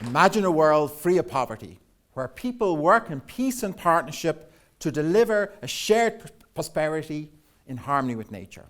Imagine a world free of poverty, where people work in peace and partnership to deliver a shared prosperity in harmony with nature.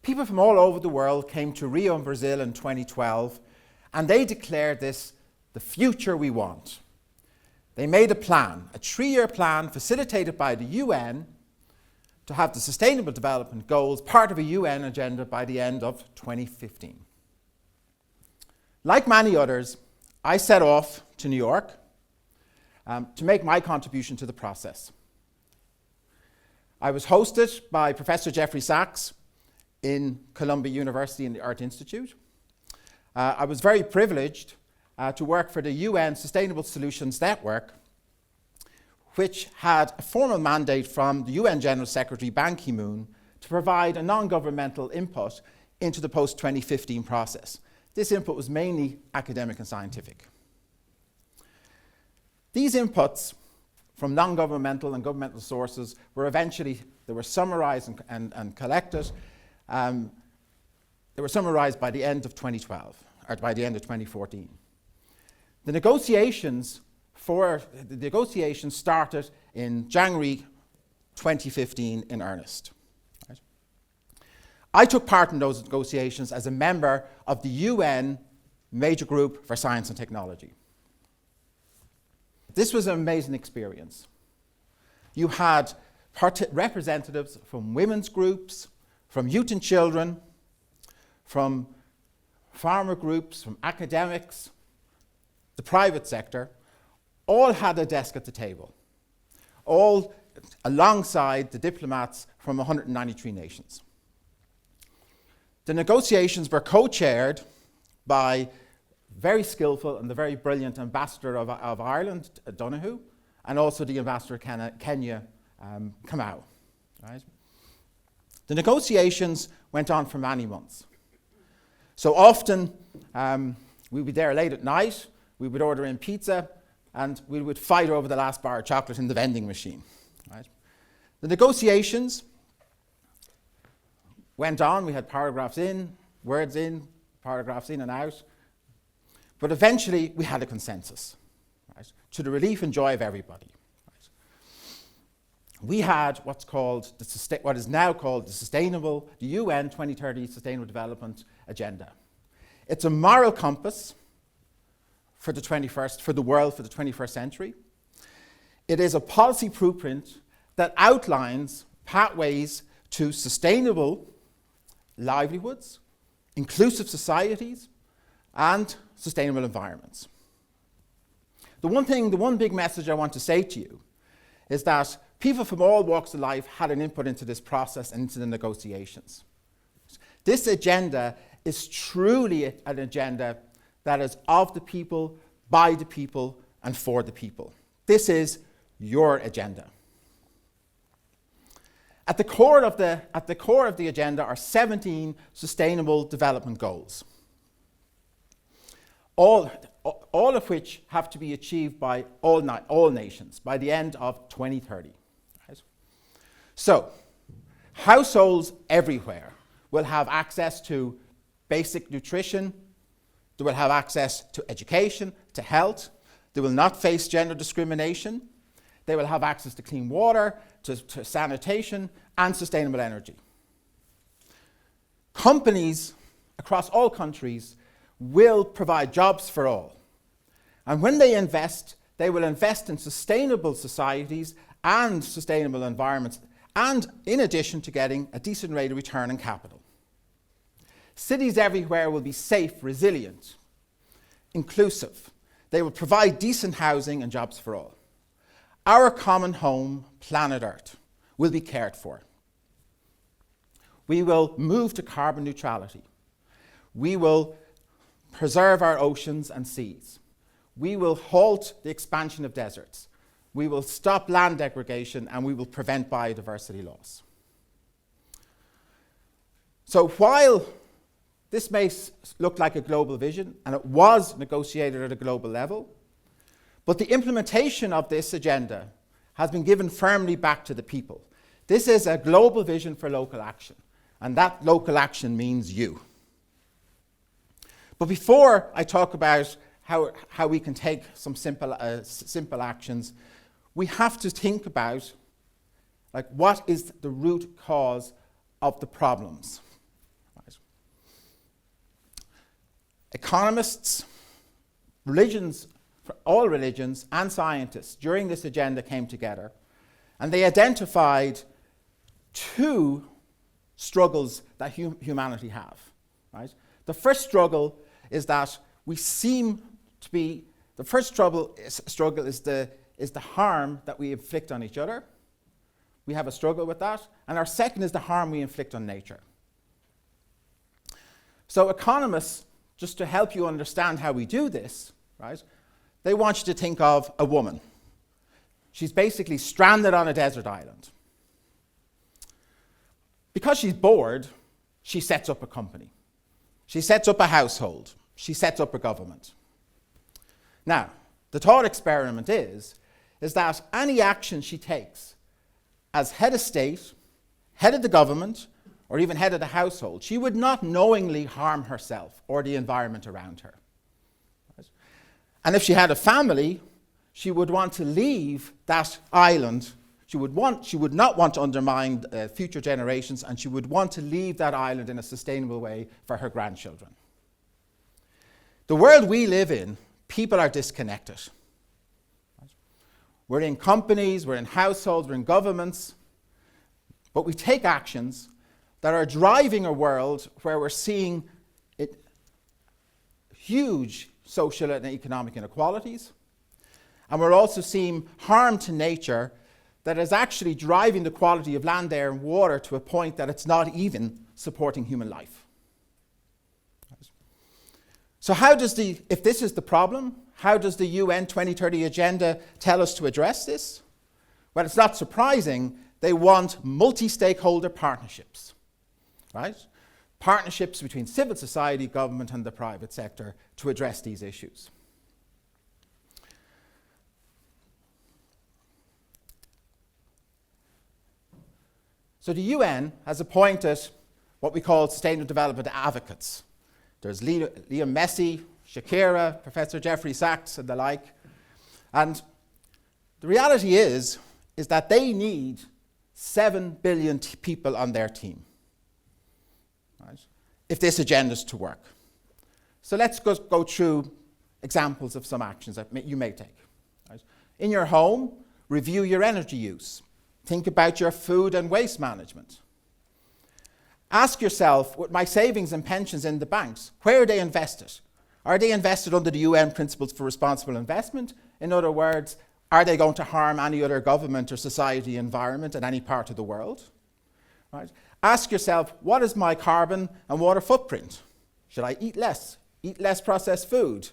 People from all over the world came to Rio in Brazil in 2012, and they declared this the future we want. They made a plan, a 3-year plan facilitated by the UN to have the Sustainable Development Goals part of a UN agenda by the end of 2015. Like many others, I set off to New York to make my contribution to the process. I was hosted by Professor Jeffrey Sachs in Columbia University in the Earth Institute. I was very privileged to work for the UN Sustainable Solutions Network, which had a formal mandate from the UN General Secretary Ban Ki-moon to provide a non-governmental input into the post-2015 process. This input was mainly academic and scientific. These inputs from non-governmental and governmental sources were summarized and collected. They were summarized by the end of 2012, or by the end of 2014. The negotiations started in January 2015 in earnest. Right? I took part in those negotiations as a member of the UN Major Group for Science and Technology. This was an amazing experience. You had representatives from women's groups, from youth and children, from farmer groups, from academics, the private sector, all had a desk at the table, all alongside the diplomats from 193 nations. The negotiations were co-chaired by very skillful and the very brilliant ambassador of Ireland, Donoghue, and also the ambassador of Kenya, Kamau. Right? The negotiations went on for many months. So often, we would be there late at night, we would order in pizza, and we would fight over the last bar of chocolate in the vending machine. Right? The negotiations went on. We had paragraphs in, words in, paragraphs in and out. But eventually, we had a consensus, right, to the relief and joy of everybody. Right? We had what is now called the UN 2030 Sustainable Development Agenda. It's a moral compass for the world for the 21st century. It is a policy blueprint that outlines pathways to sustainable livelihoods, inclusive societies, and sustainable environments. The one big message I want to say to you is that people from all walks of life had an input into this process and into the negotiations. This agenda is truly an agenda that is of the people, by the people, and for the people. This is your agenda. At the core of the agenda are 17 Sustainable Development Goals, all of which have to be achieved by all nations by the end of 2030. Right? So, households everywhere will have access to basic nutrition, they will have access to education, to health, they will not face gender discrimination, they will have access to clean water, to sanitation, and sustainable energy. Companies across all countries will provide jobs for all. And when they will invest in sustainable societies and sustainable environments, and in addition to getting a decent rate of return on capital. Cities everywhere will be safe, resilient, inclusive. They will provide decent housing and jobs for all. Our common home, planet Earth, will be cared for. We will move to carbon neutrality. We will preserve our oceans and seas. We will halt the expansion of deserts. We will stop land degradation, and we will prevent biodiversity loss. So while this may look like a global vision, and it was negotiated at a global level, but the implementation of this agenda has been given firmly back to the people. This is a global vision for local action, and that local action means you. But before I talk about how we can take some simple actions, we have to think about what is the root cause of the problems. Right? Economists, all religions and scientists during this agenda came together, and they identified two struggles that humanity have. Right? The first struggle is that we seem to be, the first struggle is the harm that we inflict on each other. We have a struggle with that. And our second is the harm we inflict on nature. So economists, just to help you understand how we do this, right, they want you to think of a woman. She's basically stranded on a desert island. Because she's bored, she sets up a company. She sets up a household. She sets up a government. Now, the thought experiment is that any action she takes as head of state, head of the government, or even head of the household, she would not knowingly harm herself or the environment around her. Right? And if she had a family, she would want to leave that island. She would not want to undermine future generations, and she would want to leave that island in a sustainable way for her grandchildren. The world we live in, people are disconnected. We're in companies, we're in households, we're in governments, but we take actions that are driving a world where we're seeing huge social and economic inequalities, and we're also seeing harm to nature that is actually driving the quality of land, air, and water to a point that it's not even supporting human life. So if this is the problem, how does the UN 2030 agenda tell us to address this? Well, it's not surprising. They want multi-stakeholder partnerships, right? Partnerships between civil society, government, and the private sector to address these issues. So the UN has appointed what we call Sustainable Development Advocates. There's Liam Messi, Shakira, Professor Jeffrey Sachs, and the like. And the reality is that they need 7 billion people on their team, right, if this agenda is to work. So let's go through examples of some actions that you may take. Right? In your home, review your energy use. Think about your food and waste management. Ask yourself, with my savings and pensions in the banks, where are they invested? Are they invested under the UN Principles for Responsible Investment? In other words, are they going to harm any other government or society environment in any part of the world? Right? Ask yourself, what is my carbon and water footprint? Should I eat less processed food?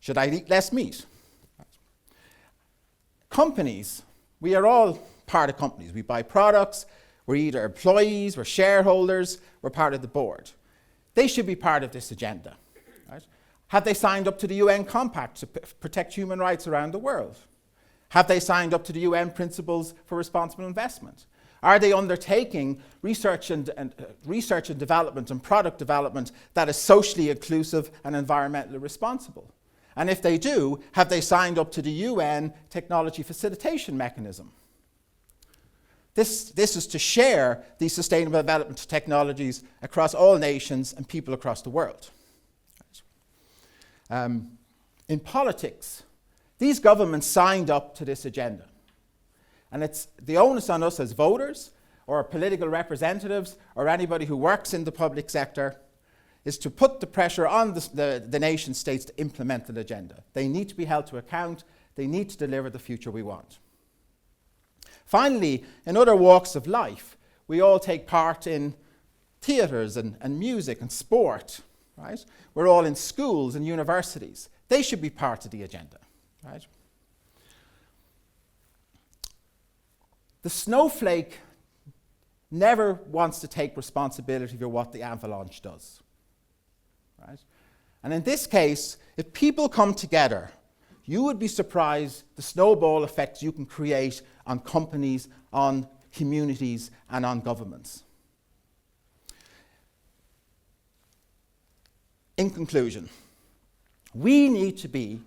Should I eat less meat? Companies, we are all part of companies. We buy products, we're either employees, we're shareholders, we're part of the board. They should be part of this agenda. Right? Have they signed up to the UN Compact to protect human rights around the world? Have they signed up to the UN Principles for Responsible Investment? Are they undertaking research and development and product development that is socially inclusive and environmentally responsible? And if they do, have they signed up to the UN Technology Facilitation Mechanism? This is to share these sustainable development technologies across all nations and people across the world. In politics, these governments signed up to this agenda. And it's the onus on us as voters or political representatives or anybody who works in the public sector is to put the pressure on the nation states to implement the agenda. They need to be held to account. They need to deliver the future we want. Finally, in other walks of life, we all take part in theatres and music and sport. Right? We're all in schools and universities. They should be part of the agenda. Right? The snowflake never wants to take responsibility for what the avalanche does. Right? And in this case, if people come together, you would be surprised the snowball effects you can create on companies, on communities, and on governments. In conclusion, we need to be,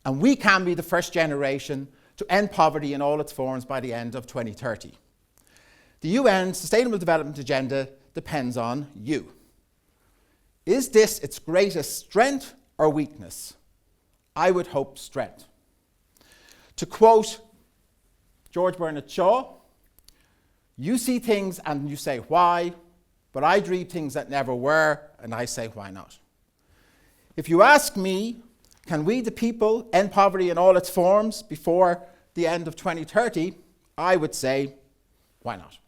and we can be, the first generation to end poverty in all its forms by the end of 2030. The UN Sustainable Development Agenda depends on you. Is this its greatest strength or weakness? I would hope strength. To quote George Bernard Shaw, you see things and you say why, but I dream things that never were, and I say why not. If you ask me, can we the people end poverty in all its forms before the end of 2030, I would say, why not?